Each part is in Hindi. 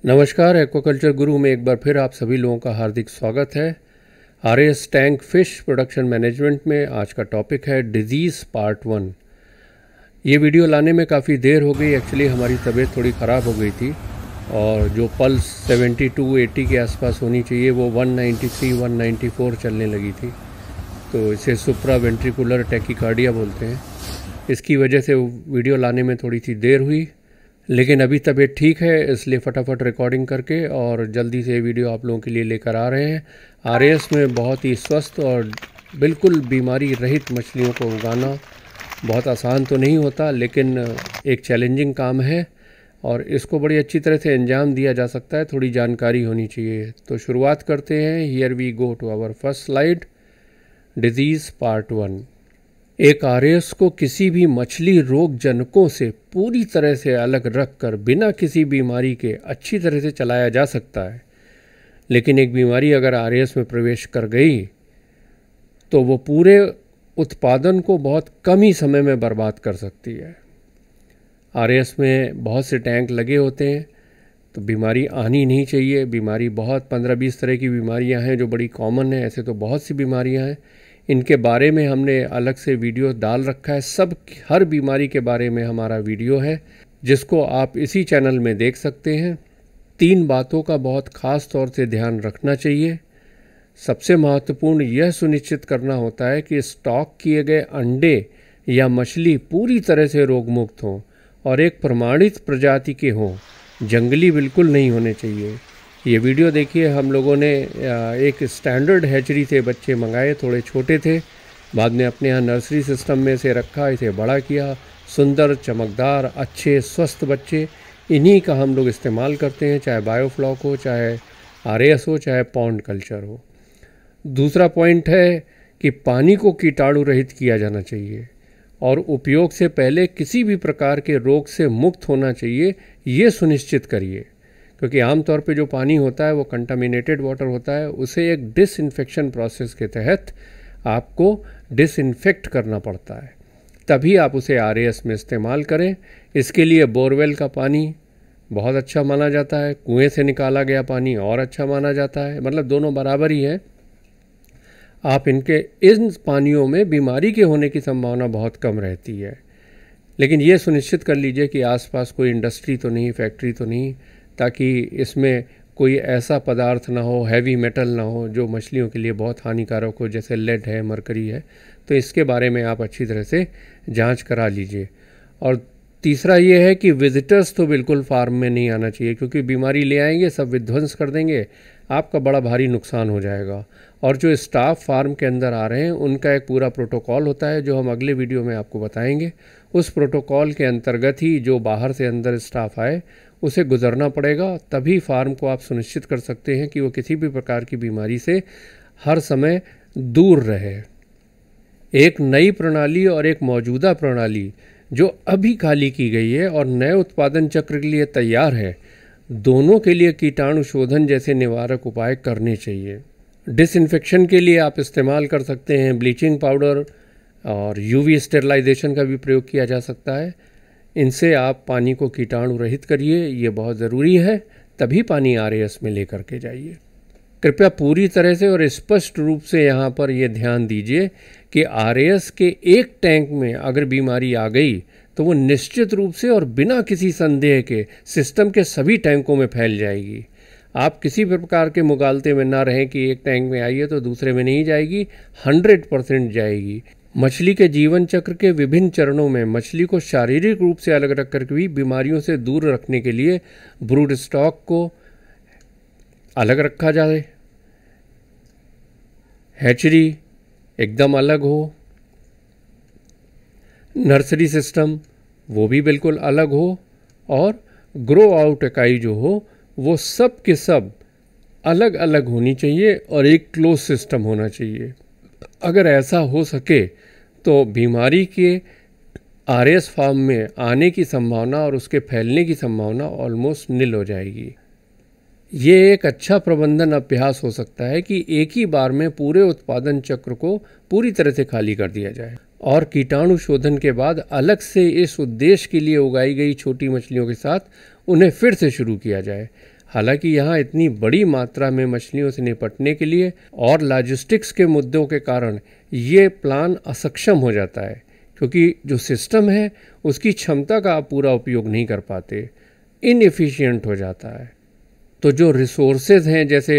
नमस्कार, एक्वाकल्चर गुरु में एक बार फिर आप सभी लोगों का हार्दिक स्वागत है। RAS tank fish production management में आज का टॉपिक है डिजीज़ पार्ट 1। ये वीडियो लाने में काफ़ी देर हो गई। एक्चुअली हमारी तबीयत थोड़ी ख़राब हो गई थी और जो पल्स 72-80 के आसपास होनी चाहिए वो 193-194 चलने लगी थी, तो इसे सुप्रा वेंट्रिकुलर टैकीकार्डिया बोलते हैं। इसकी वजह से वीडियो लाने में थोड़ी सी देर हुई, लेकिन अभी तबीयत ठीक है, इसलिए फटाफट रिकॉर्डिंग करके और जल्दी से वीडियो आप लोगों के लिए लेकर आ रहे हैं। आरएएस में बहुत ही स्वस्थ और बिल्कुल बीमारी रहित मछलियों को उगाना बहुत आसान तो नहीं होता, लेकिन एक चैलेंजिंग काम है और इसको बड़ी अच्छी तरह से अंजाम दिया जा सकता है। थोड़ी जानकारी होनी चाहिए। तो शुरुआत करते हैं। Here we go to our first slide, disease part 1। एक आरएएस को किसी भी मछली रोग जनकों से पूरी तरह से अलग रखकर बिना किसी बीमारी के अच्छी तरह से चलाया जा सकता है, लेकिन एक बीमारी अगर आरएएस में प्रवेश कर गई तो वो पूरे उत्पादन को बहुत कम ही समय में बर्बाद कर सकती है। आरएएस में बहुत से टैंक लगे होते हैं, तो बीमारी आनी नहीं चाहिए। बीमारी बहुत 15-20 तरह की बीमारियां हैं जो बड़ी कॉमन है। ऐसे तो बहुत सी बीमारियां हैं, इनके बारे में हमने अलग से वीडियो डाल रखा है। हर बीमारी के बारे में हमारा वीडियो है, जिसको आप इसी चैनल में देख सकते हैं। 3 बातों का बहुत ख़ास तौर से ध्यान रखना चाहिए। सबसे महत्वपूर्ण यह सुनिश्चित करना होता है कि स्टॉक किए गए अंडे या मछली पूरी तरह से रोगमुक्त हों और एक प्रमाणित प्रजाति के हों। जंगली बिल्कुल नहीं होने चाहिए। ये वीडियो देखिए, हम लोगों ने एक स्टैंडर्ड हैचरी से बच्चे मंगाए, थोड़े छोटे थे, बाद में अपने यहाँ नर्सरी सिस्टम में से रखा, इसे बड़ा किया। सुंदर, चमकदार, अच्छे, स्वस्थ बच्चे, इन्हीं का हम लोग इस्तेमाल करते हैं, चाहे बायोफ्लॉक हो, चाहे आरएएस हो, चाहे पॉन्ड कल्चर हो। दूसरा पॉइंट है कि पानी को कीटाणु रहित किया जाना चाहिए और उपयोग से पहले किसी भी प्रकार के रोग से मुक्त होना चाहिए, ये सुनिश्चित करिए, क्योंकि आमतौर पे जो पानी होता है वो कंटामिनेटेड वाटर होता है। उसे एक डिसइंफेक्शन प्रोसेस के तहत आपको डिसइंफेक्ट करना पड़ता है, तभी आप उसे आरएएस में इस्तेमाल करें। इसके लिए बोरवेल का पानी बहुत अच्छा माना जाता है, कुएं से निकाला गया पानी और अच्छा माना जाता है, मतलब दोनों बराबर ही हैं। आप इन पानियों में बीमारी के होने की संभावना बहुत कम रहती है, लेकिन ये सुनिश्चित कर लीजिए कि आसपास कोई इंडस्ट्री तो नहीं, फैक्ट्री तो नहीं, ताकि इसमें कोई ऐसा पदार्थ ना हो, हैवी मेटल ना हो, जो मछलियों के लिए बहुत हानिकारक हो, जैसे लेड है, मरकरी है। तो इसके बारे में आप अच्छी तरह से जांच करा लीजिए। और तीसरा ये है कि विजिटर्स तो बिल्कुल फार्म में नहीं आना चाहिए, क्योंकि बीमारी ले आएंगे, सब विध्वंस कर देंगे, आपका बड़ा भारी नुकसान हो जाएगा। और जो स्टाफ फार्म के अंदर आ रहे हैं उनका एक पूरा प्रोटोकॉल होता है, जो हम अगले वीडियो में आपको बताएंगे। उस प्रोटोकॉल के अंतर्गत ही जो बाहर से अंदर स्टाफ आए उसे गुजरना पड़ेगा, तभी फार्म को आप सुनिश्चित कर सकते हैं कि वो किसी भी प्रकार की बीमारी से हर समय दूर रहे। एक नई प्रणाली और एक मौजूदा प्रणाली जो अभी खाली की गई है और नए उत्पादन चक्र के लिए तैयार है, दोनों के लिए कीटाणु शोधन जैसे निवारक उपाय करने चाहिए। डिसइंफेक्शन के लिए आप इस्तेमाल कर सकते हैं ब्लीचिंग पाउडर, और यूवी स्टेरलाइजेशन का भी प्रयोग किया जा सकता है। इनसे आप पानी को कीटाणु रहित करिए, ये बहुत ज़रूरी है, तभी पानी आरएएस में लेकर के जाइए। कृपया पूरी तरह से और स्पष्ट रूप से यहाँ पर ये ध्यान दीजिए कि आरएएस के एक टैंक में अगर बीमारी आ गई तो वो निश्चित रूप से और बिना किसी संदेह के सिस्टम के सभी टैंकों में फैल जाएगी। आप किसी भी प्रकार के मुगालते में ना रहें कि एक टैंक में आई है तो दूसरे में नहीं जाएगी, 100% जाएगी। मछली के जीवन चक्र के विभिन्न चरणों में मछली को शारीरिक रूप से अलग रखकर भी बीमारियों से दूर रखने के लिए ब्रूड स्टॉक को अलग रखा जाए, हैचरी एकदम अलग हो, नर्सरी सिस्टम वो भी बिल्कुल अलग हो, और ग्रो आउट इकाई जो हो वो सब के सब अलग अलग होनी चाहिए और एक क्लोज सिस्टम होना चाहिए। अगर ऐसा हो सके तो बीमारी के आरएएस फार्म में आने की संभावना और उसके फैलने की संभावना ऑलमोस्ट निल हो जाएगी। ये एक अच्छा प्रबंधन अभ्यास हो सकता है कि एक ही बार में पूरे उत्पादन चक्र को पूरी तरह से खाली कर दिया जाए और कीटाणु शोधन के बाद अलग से इस उद्देश्य के लिए उगाई गई छोटी मछलियों के साथ उन्हें फिर से शुरू किया जाए। हालांकि यहाँ इतनी बड़ी मात्रा में मछलियों से निपटने के लिए और लॉजिस्टिक्स के मुद्दों के कारण ये प्लान असक्षम हो जाता है, क्योंकि जो सिस्टम है उसकी क्षमता का आप पूरा उपयोग नहीं कर पाते, इनएफिशिएंट हो जाता है। तो जो रिसोर्सेज हैं, जैसे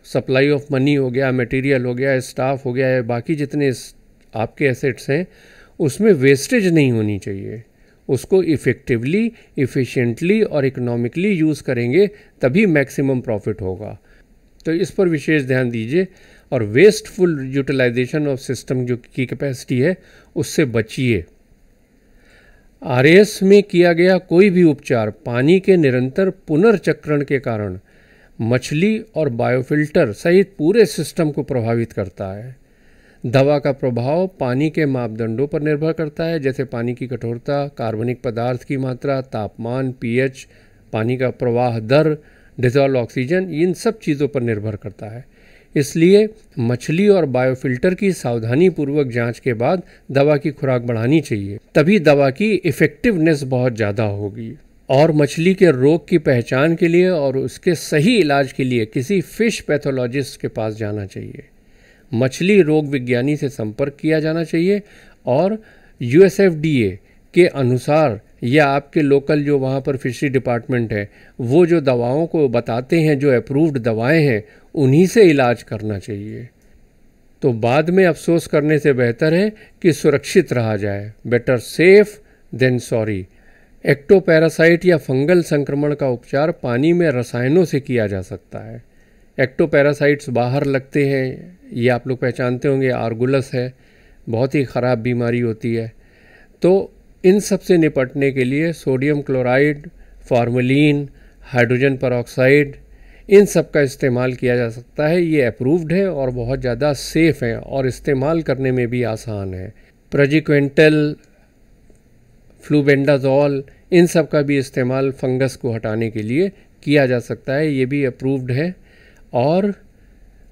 सप्लाई ऑफ मनी हो गया, मटेरियल हो गया, स्टाफ हो गया, या बाकी जितने आपके एसेट्स हैं, उसमें वेस्टेज नहीं होनी चाहिए। उसको इफ़ेक्टिवली, इफ़िशिएंटली और इकोनॉमिकली यूज़ करेंगे तभी मैक्सिमम प्रॉफिट होगा। तो इस पर विशेष ध्यान दीजिए और वेस्टफुल यूटिलाइजेशन ऑफ सिस्टम जो की कैपेसिटी है उससे बचिए। आरएएस में किया गया कोई भी उपचार पानी के निरंतर पुनर्चक्रण के कारण मछली और बायोफिल्टर सहित पूरे सिस्टम को प्रभावित करता है। दवा का प्रभाव पानी के मापदंडों पर निर्भर करता है, जैसे पानी की कठोरता, कार्बनिक पदार्थ की मात्रा, तापमान, पीएच, पानी का प्रवाह दर, डिजॉल्व ऑक्सीजन, इन सब चीज़ों पर निर्भर करता है। इसलिए मछली और बायोफिल्टर की सावधानीपूर्वक जांच के बाद दवा की खुराक बढ़ानी चाहिए, तभी दवा की इफ़ेक्टिवनेस बहुत ज़्यादा होगी। और मछली के रोग की पहचान के लिए और उसके सही इलाज के लिए किसी फिश पैथोलॉजिस्ट के पास जाना चाहिए। मछली रोग विज्ञानी से संपर्क किया जाना चाहिए और यूएसएफडीए के अनुसार या आपके लोकल जो वहाँ पर फिशरी डिपार्टमेंट है वो जो दवाओं को बताते हैं, जो अप्रूव्ड दवाएं हैं, उन्हीं से इलाज करना चाहिए। तो बाद में अफसोस करने से बेहतर है कि सुरक्षित रहा जाए। Better safe than sorry. Ectoparasite या फंगल संक्रमण का उपचार पानी में रसायनों से किया जा सकता है। एक्टोपैरासाइट्स बाहर लगते हैं, ये आप लोग पहचानते होंगे, आर्गुलस है, बहुत ही ख़राब बीमारी होती है। तो इन सब से निपटने के लिए sodium chloride, formalin, hydrogen peroxide, इन सब का इस्तेमाल किया जा सकता है। ये अप्रूव्ड है और बहुत ज़्यादा सेफ़ है और इस्तेमाल करने में भी आसान है। प्रजिक्वेंटल, फ्लूबेंडाजोल, इन सब का भी इस्तेमाल फंगस को हटाने के लिए किया जा सकता है, ये भी अप्रूव्ड है। और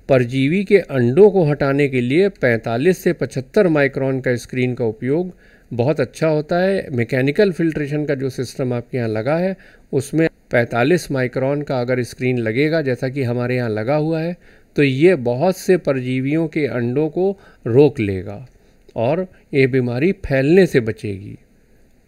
परजीवी के अंडों को हटाने के लिए 45 से 75 माइक्रोन का स्क्रीन का उपयोग बहुत अच्छा होता है। मैकेनिकल फिल्ट्रेशन का जो सिस्टम आपके यहाँ लगा है उसमें 45 माइक्रोन का अगर स्क्रीन लगेगा, जैसा कि हमारे यहाँ लगा हुआ है, तो ये बहुत से परजीवियों के अंडों को रोक लेगा और ये बीमारी फैलने से बचेगी।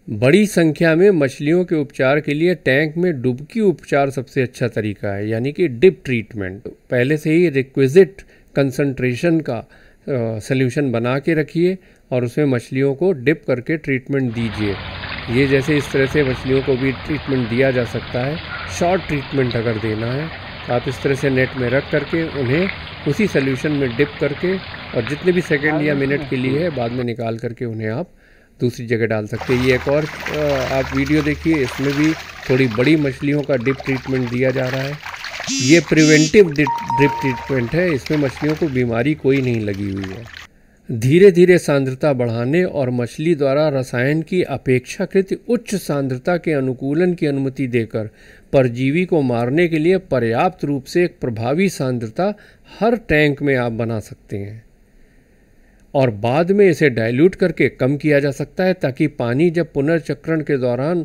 बड़ी संख्या में मछलियों के उपचार के लिए टैंक में डुबकी उपचार सबसे अच्छा तरीका है, यानी कि डिप ट्रीटमेंट। पहले से ही रिक्विजिट कंसंट्रेशन का सॉल्यूशन बना के रखिए और उसमें मछलियों को डिप करके ट्रीटमेंट दीजिए। ये जैसे इस तरह से मछलियों को भी ट्रीटमेंट दिया जा सकता है। शॉर्ट ट्रीटमेंट अगर देना है तो आप इस तरह से नेट में रख करके उन्हें उसी सॉल्यूशन में डिप करके और जितने भी सेकेंड या मिनट के लिए है बाद में निकाल करके उन्हें आप दूसरी जगह डाल सकते हैं। ये एक और आप वीडियो देखिए, इसमें भी थोड़ी बड़ी मछलियों का डिप ट्रीटमेंट दिया जा रहा है। ये प्रिवेंटिव ड्रिप ट्रीटमेंट है, इसमें मछलियों को बीमारी कोई नहीं लगी हुई है। धीरे धीरे सांद्रता बढ़ाने और मछली द्वारा रसायन की अपेक्षाकृत उच्च सांद्रता के अनुकूलन की अनुमति देकर परजीवी को मारने के लिए पर्याप्त रूप से एक प्रभावी सांद्रता हर टैंक में आप बना सकते हैं और बाद में इसे डाइल्यूट करके कम किया जा सकता है, ताकि पानी जब पुनर्चक्रण के दौरान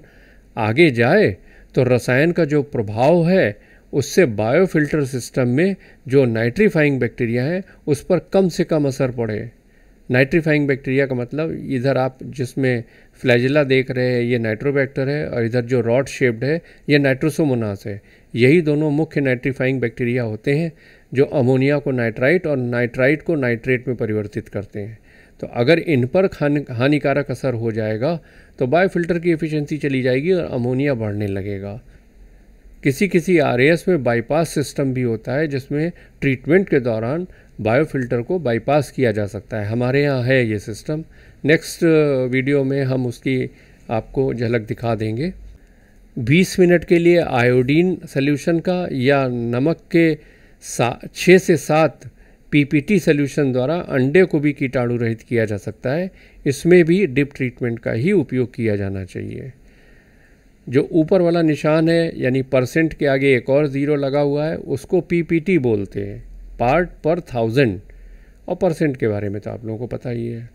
आगे जाए तो रसायन का जो प्रभाव है उससे बायोफिल्टर सिस्टम में जो नाइट्रीफाइंग बैक्टीरिया है उस पर कम से कम असर पड़े। नाइट्रीफाइंग बैक्टीरिया का मतलब इधर आप जिसमें फ्लैजिला देख रहे हैं ये नाइट्रोबैक्टर है और इधर जो रॉड शेप्ड है ये नाइट्रोसोमोनास है। यही दोनों मुख्य नाइट्रीफाइंग बैक्टीरिया होते हैं जो अमोनिया को नाइट्राइट और नाइट्राइट को नाइट्रेट में परिवर्तित करते हैं। तो अगर इन पर हानिकारक असर हो जाएगा तो बायोफिल्टर की एफिशिएंसी चली जाएगी और अमोनिया बढ़ने लगेगा। किसी किसी आरएएस में बाईपास सिस्टम भी होता है जिसमें ट्रीटमेंट के दौरान बायोफिल्टर को बाईपास किया जा सकता है। हमारे यहाँ है ये सिस्टम। नेक्स्ट वीडियो में हम उसकी आपको झलक दिखा देंगे। 20 मिनट के लिए आयोडीन सॉल्यूशन का या नमक के 6 से 7 पीपीटी सॉल्यूशन द्वारा अंडे को भी कीटाणु रहित किया जा सकता है। इसमें भी डिप ट्रीटमेंट का ही उपयोग किया जाना चाहिए। जो ऊपर वाला निशान है यानी परसेंट के आगे एक और ज़ीरो लगा हुआ है उसको पीपीटी बोलते हैं, पार्ट पर 1000, और परसेंट के बारे में तो आप लोगों को पता ही है।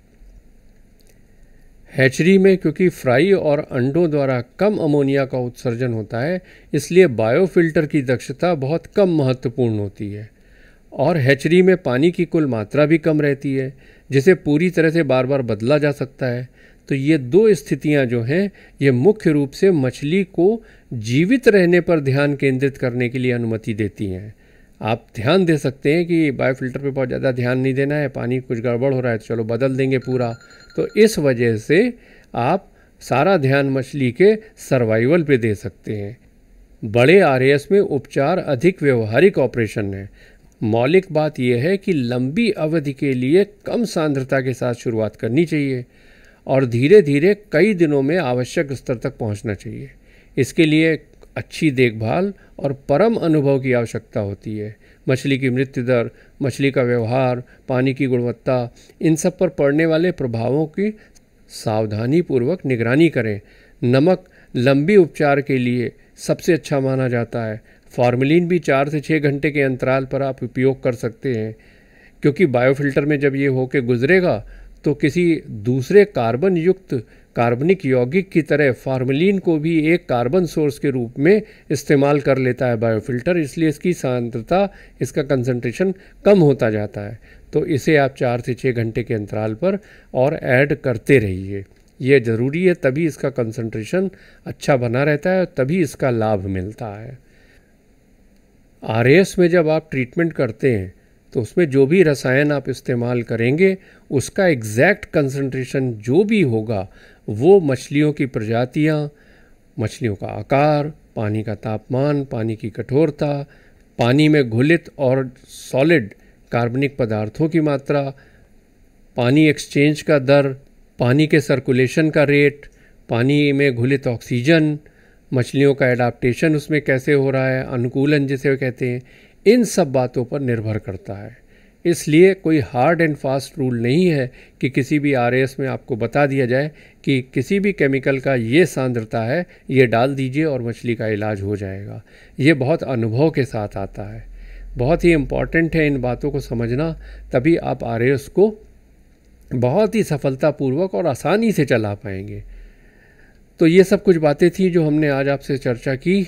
हैचरी में क्योंकि फ्राई और अंडों द्वारा कम अमोनिया का उत्सर्जन होता है, इसलिए बायोफिल्टर की दक्षता बहुत कम महत्वपूर्ण होती है। और हैचरी में पानी की कुल मात्रा भी कम रहती है, जिसे पूरी तरह से बार बार बदला जा सकता है। तो ये दो स्थितियां जो हैं, ये मुख्य रूप से मछली को जीवित रहने पर ध्यान केंद्रित करने के लिए अनुमति देती हैं। आप ध्यान दे सकते हैं कि बायोफिल्टर पे बहुत ज़्यादा ध्यान नहीं देना है, पानी कुछ गड़बड़ हो रहा है तो चलो बदल देंगे पूरा। तो इस वजह से आप सारा ध्यान मछली के सर्वाइवल पे दे सकते हैं। बड़े आरएएस में उपचार अधिक व्यवहारिक ऑपरेशन है। मौलिक बात यह है कि लंबी अवधि के लिए कम सांद्रता के साथ शुरुआत करनी चाहिए और धीरे धीरे कई दिनों में आवश्यक स्तर तक पहुंचना चाहिए। इसके लिए अच्छी देखभाल और परम अनुभव की आवश्यकता होती है। मछली की मृत्यु दर, मछली का व्यवहार, पानी की गुणवत्ता, इन सब पर पड़ने वाले प्रभावों की सावधानीपूर्वक निगरानी करें। नमक लंबी उपचार के लिए सबसे अच्छा माना जाता है। फॉर्मेलिन भी 4 से 6 घंटे के अंतराल पर आप उपयोग कर सकते हैं, क्योंकि बायोफिल्टर में जब ये होके गुजरेगा तो किसी दूसरे कार्बन युक्त कार्बनिक यौगिक की तरह फॉर्मेलिन को भी एक कार्बन सोर्स के रूप में इस्तेमाल कर लेता है बायोफिल्टर, इसलिए इसकी सांद्रता, इसका कंसंट्रेशन कम होता जाता है। तो इसे आप 4 से 6 घंटे के अंतराल पर और ऐड करते रहिए। ये ज़रूरी है, तभी इसका कंसंट्रेशन अच्छा बना रहता है, तभी इसका लाभ मिलता है। आरएएस में जब आप ट्रीटमेंट करते हैं तो उसमें जो भी रसायन आप इस्तेमाल करेंगे उसका एग्जैक्ट कंसंट्रेशन जो भी होगा वो मछलियों की प्रजातियाँ, मछलियों का आकार, पानी का तापमान, पानी की कठोरता, पानी में घुलित और सॉलिड कार्बनिक पदार्थों की मात्रा, पानी एक्सचेंज का दर, पानी के सर्कुलेशन का रेट, पानी में घुलित ऑक्सीजन, मछलियों का एडाप्टेशन उसमें कैसे हो रहा है, अनुकूलन जिसे कहते हैं, इन सब बातों पर निर्भर करता है। इसलिए कोई हार्ड एंड फास्ट रूल नहीं है कि किसी भी आरएएस में आपको बता दिया जाए कि किसी भी केमिकल का ये सांद्रता है, ये डाल दीजिए और मछली का इलाज हो जाएगा। ये बहुत अनुभव के साथ आता है। बहुत ही इम्पॉर्टेंट है इन बातों को समझना, तभी आप आरएएस को बहुत ही सफलतापूर्वक और आसानी से चला पाएंगे। तो ये सब कुछ बातें थी जो हमने आज आपसे चर्चा की,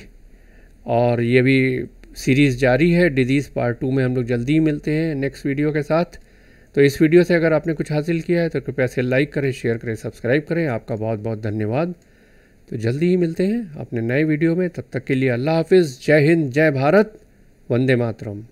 और ये भी सीरीज़ जारी है। डिजीज़ पार्ट 2 में हम लोग जल्दी ही मिलते हैं नेक्स्ट वीडियो के साथ। तो इस वीडियो से अगर आपने कुछ हासिल किया है तो कृपया इसे लाइक करें, शेयर करें, सब्सक्राइब करें। आपका बहुत बहुत धन्यवाद। तो जल्दी ही मिलते हैं अपने नए वीडियो में। तब तक के लिए अल्लाह हाफिज़। जय हिंद, जय भारत, वंदे मातरम।